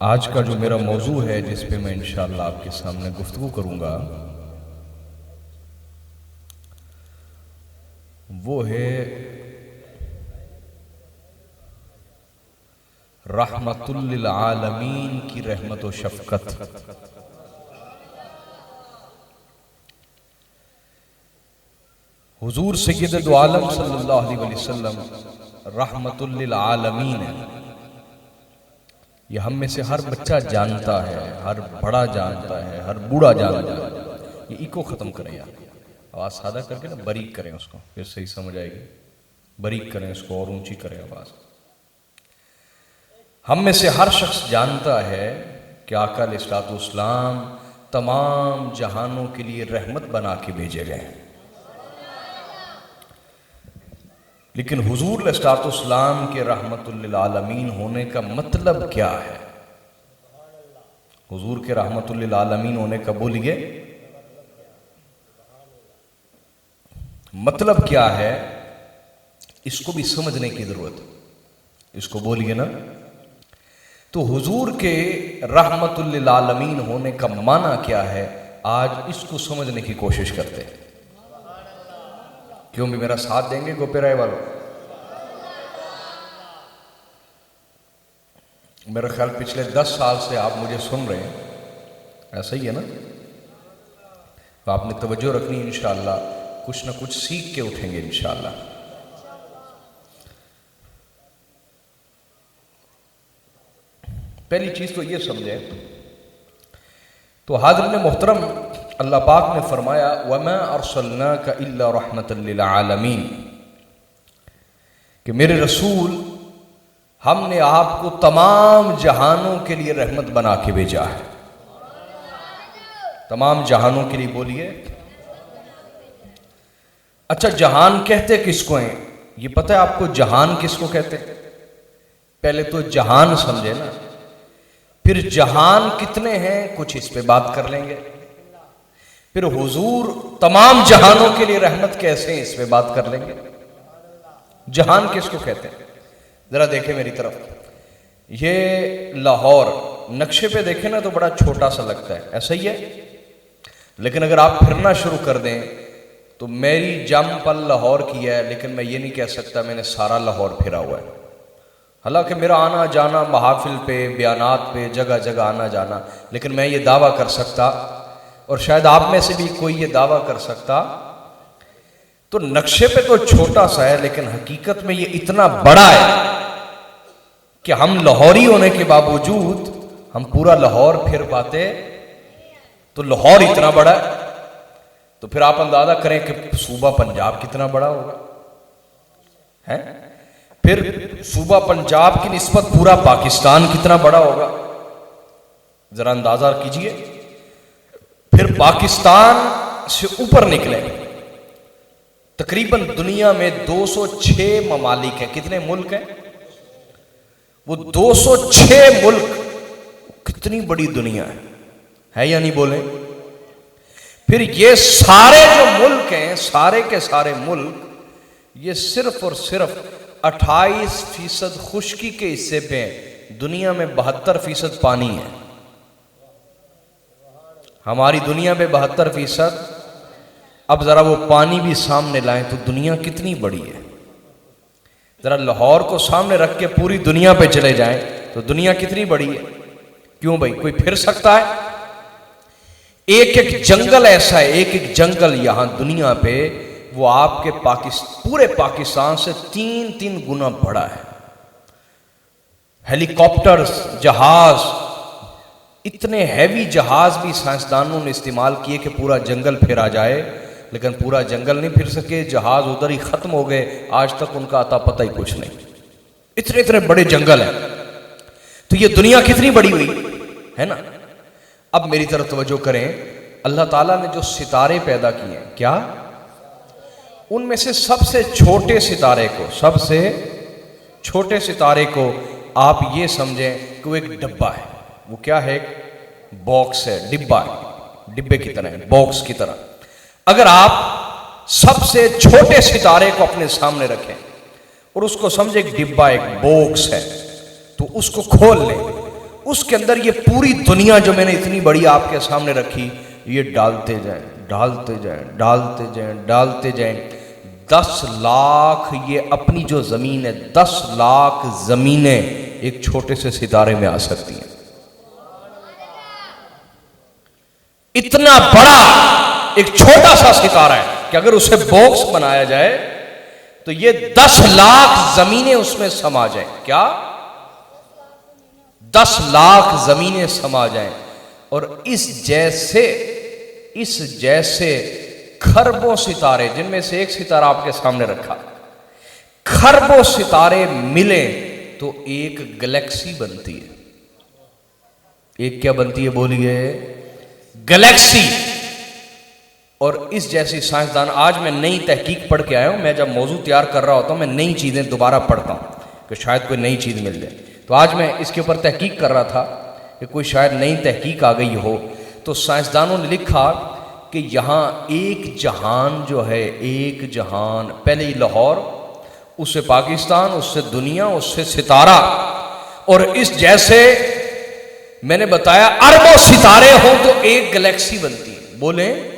आज का जो मेरा मौजू है जिस पे मैं इंशाअल्लाह आपके सामने गुफ्तगू करूंगा वो है रहमतुल लिल आलमीन की रहमत व शफकत। हुजूर सय्यद दो आलम सल्लल्लाहु अलैहि वसल्लम रहमतुल लिल आलमीन है। ये हम में से हर बच्चा जानता है, हर बड़ा जानता है, हर बूढ़ा जानता है। ये इको खत्म करें यार, आवाज सादा करके ना बारीक करें उसको, फिर सही समझ आएगी। बारीक करें इसको और ऊंची करें आवाज। हम में से हर शख्स जानता है कि आका अलैहिस्सलाम तमाम जहानों के लिए रहमत बना के भेजे गए हैं। लेकिन हुजूर अलैहिस्सलाम के रहमतुल लिल आलमीन होने का मतलब क्या है? हुजूर के रहमतुल लिल आलमीन होने का बोलिए मतलब क्या है, इसको भी समझने की जरूरत है। इसको बोलिए ना। तो हुजूर के रहमतुल लिल आलमीन होने का माना क्या है, आज इसको समझने की कोशिश करते हैं। क्यों भी मेरा साथ देंगे गोपेराय वालों? मेरा ख्याल पिछले 10 साल से आप मुझे सुन रहे हैं, ऐसा ही है ना? तो आपने तवज्जो रखनी, इंशाअल्लाह कुछ ना कुछ सीख के उठेंगे इंशाअल्लाह। पहली चीज तो ये समझे, तो हाज़िरीन मोहतरम, अल्लाह पाक ने फरमाया वमा अरसलनाका इल्ला रहमतल लिल आलमीन, कि मेरे रसूल हमने आपको तमाम जहानों के लिए रहमत बना के भेजा है। तमाम जहानों के लिए बोलिए। अच्छा, जहान कहते किसको हैं? ये पता है आपको जहान किसको कहते हैं? पहले तो जहान समझे ना, फिर जहान कितने हैं कुछ इस पे बात कर लेंगे, फिर हुजूर तमाम जहानों के लिए रहमत कैसे हैं इस पे बात कर लेंगे। जहान किसको कहते हैं? जरा देखें मेरी तरफ। ये लाहौर नक्शे पे देखें ना तो बड़ा छोटा सा लगता है, ऐसा ही है। लेकिन अगर आप फिरना शुरू कर दें तो मेरी जम पल लाहौर की है, लेकिन मैं ये नहीं कह सकता मैंने सारा लाहौर फिरा हुआ है। हालांकि मेरा आना जाना महाफिल पे, बयानात पे, जगह जगह आना जाना, लेकिन मैं ये दावा कर सकता, और शायद आप में से भी कोई ये दावा कर सकता, तो नक्शे पे तो छोटा सा है लेकिन हकीकत में ये इतना बड़ा है कि हम लाहौरी होने के बावजूद हम पूरा लाहौर फिर पाते। तो लाहौर इतना बड़ा है तो फिर आप अंदाजा करें कि सूबा पंजाब कितना बड़ा होगा, है? फिर सूबा पंजाब की निस्बत पूरा पाकिस्तान कितना बड़ा होगा, जरा अंदाजा कीजिए। फिर पाकिस्तान से ऊपर निकले, तकरीबन दुनिया में 206 ममालिक हैं। कितने मुल्क हैं? वो 206 मुल्क। कितनी बड़ी दुनिया है या नहीं बोले? फिर ये सारे जो मुल्क हैं, सारे के सारे मुल्क, ये सिर्फ और सिर्फ 28% खुश्की के हिस्से पे हैं। दुनिया में 72% पानी है। हमारी दुनिया में 72%। अब जरा वो पानी भी सामने लाएं तो दुनिया कितनी बड़ी है। जरा लाहौर को सामने रख के पूरी दुनिया पे चले जाएं तो दुनिया कितनी बड़ी है। क्यों भाई, कोई फिर सकता है? एक एक जंगल ऐसा है, एक एक जंगल यहां दुनिया पे, वो आपके पूरे पाकिस्तान से 3-3 गुना बड़ा है। हेलीकॉप्टर्स, जहाज, इतने हैवी जहाज भी साइंसदानों ने इस्तेमाल किए कि पूरा जंगल फिरा जाए, लेकिन पूरा जंगल नहीं फिर सके। जहाज उधर ही खत्म हो गए, आज तक उनका आता पता ही कुछ नहीं। इतने इतने बड़े जंगल हैं। तो ये दुनिया कितनी बड़ी हुई है ना। अब मेरी तरफ तवज्जो करें, अल्लाह ताला ने जो सितारे पैदा किए हैं, क्या उनमें से सबसे छोटे सितारे को, सबसे छोटे सितारे को आप ये समझें कि वो एक डब्बा है। वो क्या है? एक बॉक्स है, डिब्बा है, डिब्बे की तरह है, बॉक्स की तरह। अगर आप सबसे छोटे सितारे को अपने सामने रखें और उसको समझे एक डिब्बा, एक बॉक्स है, तो उसको खोल लें उसके अंदर ये पूरी दुनिया जो मैंने इतनी बड़ी आपके सामने रखी, ये डालते जाएं, डालते जाएं, डालते जाएं, डालते जाएं। 10 लाख ये अपनी जो जमीन है, 10 लाख जमीनें एक छोटे से सितारे में आ सकती हैं। इतना बड़ा एक छोटा सा सितारा है कि अगर उसे बॉक्स बनाया जाए तो ये 10 लाख जमीनें उसमें समा जाए। क्या 10 लाख जमीनें समा जाएं। और इस जैसे खरबों सितारे, जिनमें से एक सितारा आपके सामने रखा, खरबों सितारे मिले तो एक गैलेक्सी बनती है। एक क्या बनती है बोलिए? गैलेक्सी। और इस जैसी साइंसदान, आज मैं नई तहकीक पढ़ के आया हूं। मैं जब मौजू तैयार कर रहा होता हूं, मैं नई चीजें दोबारा पढ़ता हूं कि शायद कोई नई चीज मिल जाए। तो आज मैं इसके ऊपर तहकीक कर रहा था कि कोई शायद नई तहकीक आ गई हो। तो साइंसदानों ने लिखा कि यहाँ एक जहान जो है, एक जहान, पहले लाहौर, उससे पाकिस्तान, उससे दुनिया, उससे सितारा, और इस जैसे मैंने बताया अरबों सितारे हों तो एक गैलेक्सी बनती है। बोले?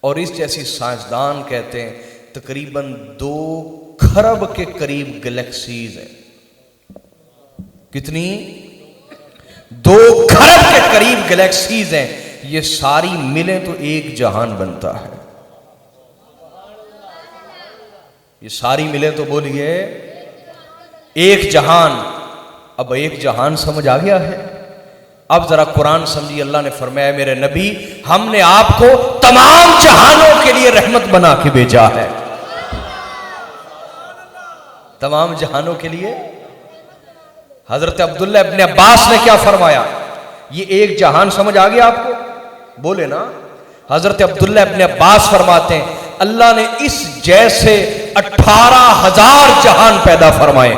और इस जैसी साइंसदान कहते हैं तकरीबन 2 खरब के करीब गैलेक्सीज हैं। कितनी? 2 खरब के करीब गैलेक्सीज हैं। ये सारी मिले तो एक जहान बनता है। ये सारी मिले तो बोलिए एक जहान। अब एक जहान समझ आ गया है? अब जरा कुरान समझिए। अल्लाह ने फरमाया, मेरे नबी, हमने आपको तमाम जहानों के लिए रहमत बना के भेजा है। तमाम जहानों के लिए। हजरत अब्दुल्ला इब्न अब्बास ने क्या फरमाया? ये एक जहान समझ आ गया आपको? बोले ना। हजरत अब्दुल्ला इब्न अब्बास फरमाते हैं, अल्लाह ने इस जैसे 18,000 जहान पैदा फरमाए।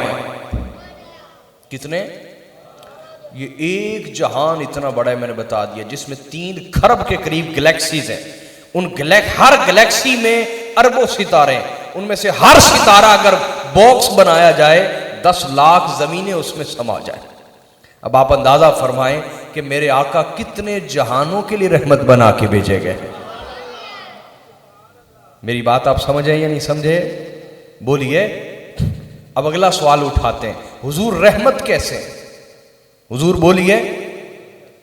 कितने? ये एक जहान इतना बड़ा है, मैंने बता दिया, जिसमें 3 खरब के करीब गैलेक्सीज हैं। हर गैलेक्सी में अरबों सितारे, उनमें से हर सितारा अगर बॉक्स बनाया जाए, 10 लाख जमीनें उसमें समा जाए। अब आप अंदाजा फरमाएं कि मेरे आका कितने जहानों के लिए रहमत बना के भेजे गए। मेरी बात आप समझे या नहीं समझे? बोलिए। अब अगला सवाल उठाते हैं, हुजूर रहमत कैसे? हुजूर बोलिए।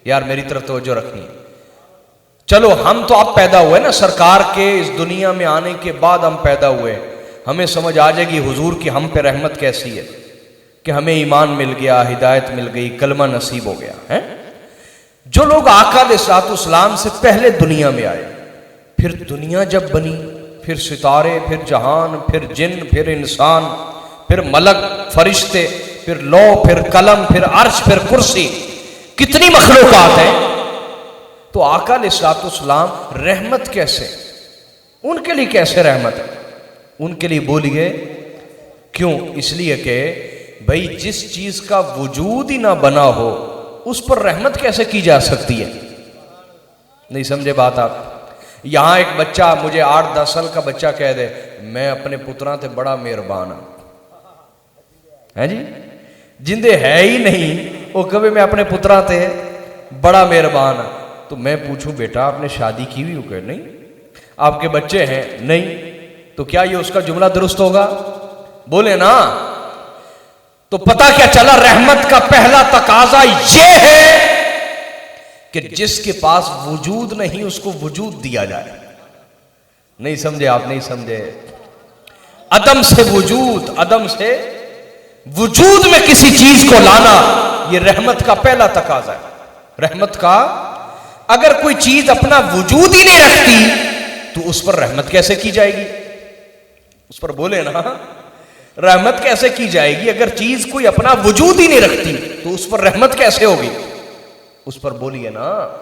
यार मेरी तरफ तवज्जो रखनी है। चलो हम तो अब पैदा हुए ना, सरकार के इस दुनिया में आने के बाद हम पैदा हुए, हमें समझ आ जाएगी हुजूर की हम पे रहमत कैसी है, कि हमें ईमान मिल गया, हिदायत मिल गई, कलमा नसीब हो गया है। जो लोग आका अलैहिस्सलाम से पहले दुनिया में आए, फिर दुनिया जब बनी, फिर सितारे, फिर जहान, फिर जिन, फिर इंसान, फिर मलक, फरिश्ते, फिर लौ, फिर कलम, फिर अर्श, फिर कुर्सी, कितनी मखलूकात हैं। तो आका अलैहिस्सलाम रहमत कैसे? उनके लिए कैसे रहमत है? उनके लिए बोलिए क्यों? इसलिए कि भाई जिस चीज का वजूद ही ना बना हो उस पर रहमत कैसे की जा सकती है? नहीं समझे बात आप? यहां एक बच्चा मुझे 8-10 साल का बच्चा कह दे, मैं अपने पुत्रा ते बड़ा मेहरबान है जी, जिंदे है ही नहीं वो कभी मैं अपने पुत्रा ते बड़ा मेहरबान, तो मैं पूछूं बेटा आपने शादी की हुई? हो? नहीं। आपके बच्चे हैं? नहीं। तो क्या ये उसका जुमला दुरुस्त होगा? बोले ना। तो पता क्या चला, रहमत का पहला तकाजा ये है कि जिसके पास वजूद नहीं उसको वजूद दिया जाए। नहीं समझे आप? नहीं समझे? अदम से वजूद, अदम से वजूद में किसी चीज को लाना, यह रहमत का पहला तकाजा है। रहमत का, अगर कोई चीज अपना वजूद ही नहीं रखती तो उस पर रहमत कैसे की जाएगी? उस पर बोले ना, रहमत कैसे की जाएगी? अगर चीज कोई अपना वजूद ही नहीं रखती तो उस पर रहमत कैसे होगी? उस पर बोलिए ना।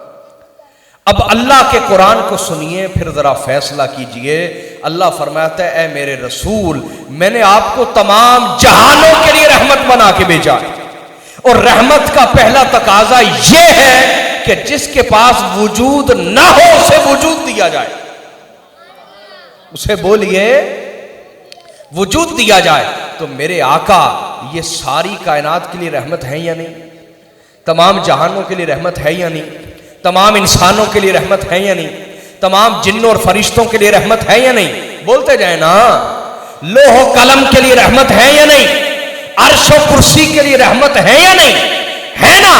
अब अल्लाह के कुरान को सुनिए, फिर जरा फैसला कीजिए। अल्लाह फरमाता है, ए मेरे रसूल, मैंने आपको तमाम जहानों के लिए रहमत बना के भेजा, और रहमत का पहला तकाजा यह है कि जिसके पास वजूद ना हो उसे वजूद दिया जाए। उसे बोलिए वजूद दिया जाए। तो मेरे आका ये सारी कायनात के लिए रहमत है या नहीं? तमाम जहानों के लिए रहमत है या नहीं? तमाम इंसानों के लिए रहमत है या नहीं? तमाम जिन्नों और फरिश्तों के लिए रहमत है या नहीं? बोलते जाए ना। लोहो कलम के लिए रहमत है या नहीं? अर्श और कुर्सी के लिए रहमत है या नहीं? है ना।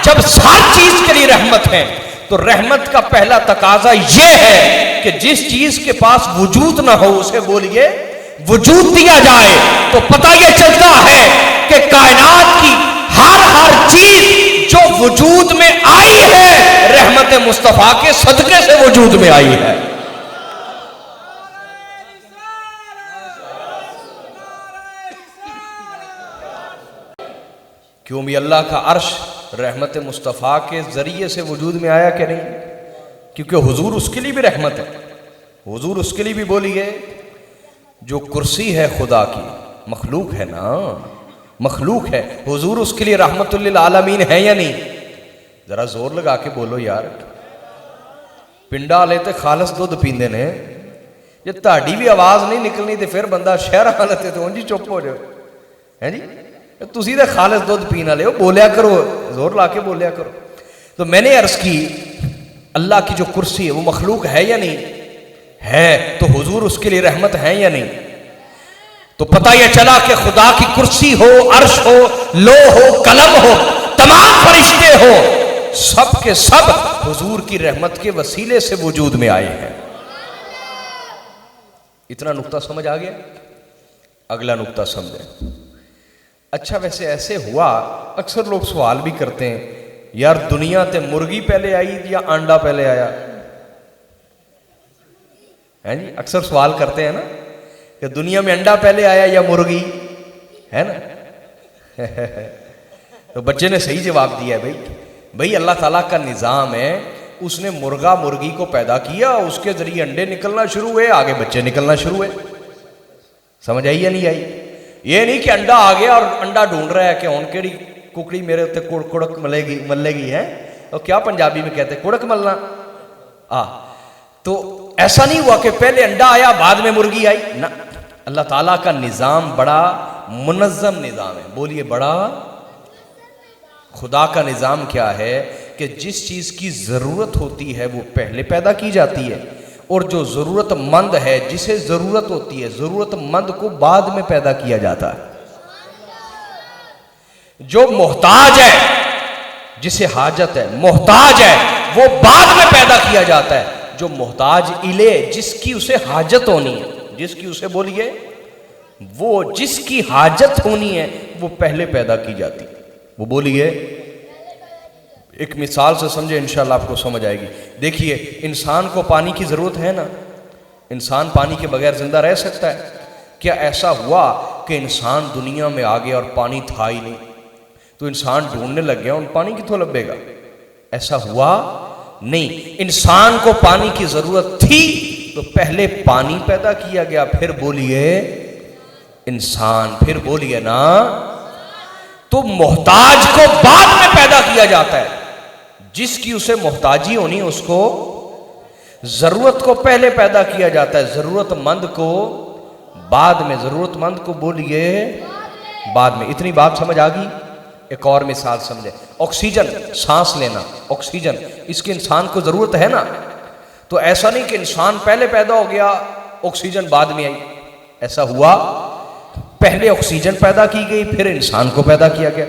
जब हर चीज के लिए रहमत है तो रहमत का पहला तकाजा यह है कि जिस चीज के पास वजूद ना हो उसे बोलिए वजूद दिया जाए। तो पता यह चलता है कि कायनात की हर चीज जो वजूद में आई है रहमत मुस्तफा के सदके से वजूद में आई है। क्यों भी अल्लाह का अर्श रहमत मुस्तफ़ा के ज़रिए से वजूद में आया कि नहीं? क्योंकि हुजूर उसके लिए भी रहमत है। हुजूर उसके लिए भी बोलिए जो कुर्सी है खुदा की मखलूक है ना, मखलूक है। हुजूर उसके लिए रहमतुल्लिल आलमीन है या नहीं? ज़रा जोर लगा के बोलो यार। पिंडा ले तो खालस दुध पींदे ने, जे ताड़ी भी आवाज़ नहीं निकलनी तो फिर बंदा शहर हालत तो उंजी चुप हो जाओ है जी। तुसी तो खालिस दुध पी ना लियो, बोलिया करो, जोर ला के बोलिया करो। तो मैंने अर्ज की अल्लाह की जो कुर्सी है वो मखलूक है या नहीं है? तो हुजूर उसके लिए रहमत है या नहीं? तो पता यह चला कि खुदा की कुर्सी हो, अर्श हो, लो हो, कलम हो, तमाम फरिश्ते हो, सब के सब हुजूर की रहमत के वसीले से वजूद में आए हैं। इतना नुक्ता समझ आ गया? अगला नुक्ता समझे। अच्छा वैसे ऐसे हुआ, अक्सर लोग सवाल भी करते हैं यार दुनिया ते मुर्गी पहले आई या अंडा पहले आया है जी। अक्सर सवाल करते हैं ना कि दुनिया में अंडा पहले आया या मुर्गी, है ना। तो बच्चे ने सही जवाब दिया है भाई अल्लाह ताला का निज़ाम है, उसने मुर्गा मुर्गी को पैदा किया, उसके जरिए अंडे निकलना शुरू हुए, आगे बच्चे निकलना शुरू हुए। समझ आई या नहीं आई? ये नहीं कि अंडा आ गया और अंडा ढूंढ रहा है कि हुण केड़ी कुकड़ी मेरे उत्ते कुड़क मलेगी है, और क्या पंजाबी में कहते कुड़क मलना। तो ऐसा नहीं हुआ कि पहले अंडा आया बाद में मुर्गी आई ना। अल्लाह ताला का निज़ाम बड़ा मुनज़्ज़म निज़ाम है। बोलिए बड़ा। खुदा का निज़ाम क्या है कि जिस चीज़ की ज़रूरत होती है वो पहले पैदा की जाती है, और जो ज़रूरतमंद है जिसे ज़रूरत होती है ज़रूरतमंद को बाद में पैदा किया जाता है। जो मोहताज है जिसे हाजत है, मोहताज है, वो बाद में पैदा किया जाता है। जो मोहताज इले जिसकी उसे हाजत होनी है, जिसकी उसे बोलिए वो जिसकी हाजत होनी है वो पहले पैदा की जाती है। वो बोलिए एक मिसाल से समझे, इंशाल्लाह आपको समझ आएगी। देखिए इंसान को पानी की ज़रूरत है ना, इंसान पानी के बगैर ज़िंदा रह सकता है? क्या ऐसा हुआ कि इंसान दुनिया में आ गया और पानी था ही नहीं, तो इंसान ढूंढने लग गया और पानी किथों लभेगा? ऐसा हुआ नहीं। इंसान को पानी की ज़रूरत थी तो पहले पानी पैदा किया गया, फिर बोलिए इंसान, फिर बोलिए ना। तो मोहताज को बाद में पैदा किया जाता है, जिसकी उसे मोहताजी होनी उसको जरूरत को पहले पैदा किया जाता है, जरूरतमंद को बाद में। जरूरतमंद को बोलिए बाद में। इतनी बात समझ आ गई? एक और मिसाल समझे। ऑक्सीजन, सांस लेना, ऑक्सीजन, इसकी इंसान को जरूरत है ना। तो ऐसा नहीं कि इंसान पहले पैदा हो गया ऑक्सीजन बाद में आई, ऐसा हुआ पहले ऑक्सीजन पैदा की गई फिर इंसान को पैदा किया गया।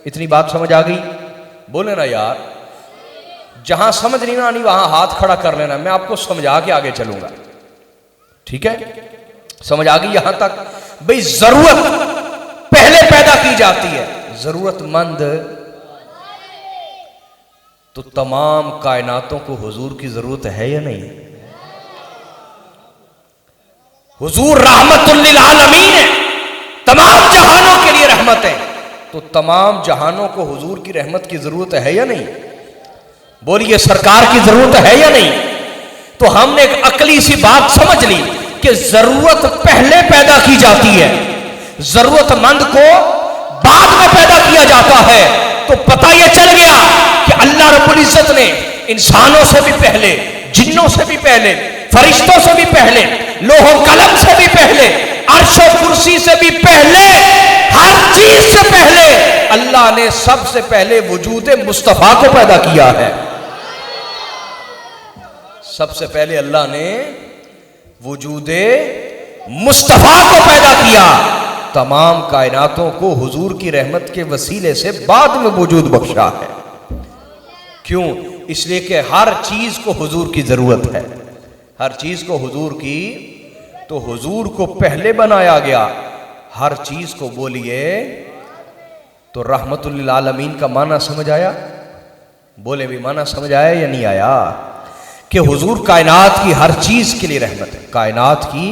इतनी बात समझ आ गई? बोले ना यार। जहां समझ नहीं आनी वहां हाथ खड़ा कर लेना, मैं आपको समझा के आगे चलूंगा। ठीक है? समझ आ गई यहां तक? भाई जरूरत पहले पैदा की जाती है, जरूरतमंद। तो तमाम कायनातों को हुजूर की जरूरत है या नहीं? हुजूर रहमतुल लिल आलमीन है, तमाम जहानों के लिए रहमत है। तो तमाम जहानों को हुजूर की रहमत की जरूरत है या नहीं? बोलिए सरकार की जरूरत है या नहीं? तो हमने एक अकली सी बात समझ ली कि जरूरत पहले पैदा की जाती है, जरूरतमंद को बाद में पैदा किया जाता है। तो पता यह चल गया कि अल्लाह रब्बुल इज्जत ने इंसानों से भी पहले, जिन्नों से भी पहले, फरिश्तों से भी पहले, लोहो कलम से भी पहले अर्श और कुर्सी से भी पहले, हर चीज से पहले अल्लाह ने सबसे पहले वजूद मुस्तफा को पैदा किया है। सबसे पहले अल्लाह ने वजूद मुस्तफा को पैदा किया। तमाम कायनातों को हुजूर की रहमत के वसीले से बाद में वजूद बख्शा है। क्यों? इसलिए कि हर चीज को हुजूर की जरूरत है, हर चीज को हुजूर की, तो हुजूर को पहले बनाया गया। हर चीज को बोलिए तो रहमतुल लिल आलमीन का माना समझ आया? बोले भी माना समझ आया या नहीं आया? कि हुजूर कायनात की हर चीज के लिए रहमत है, कायनात की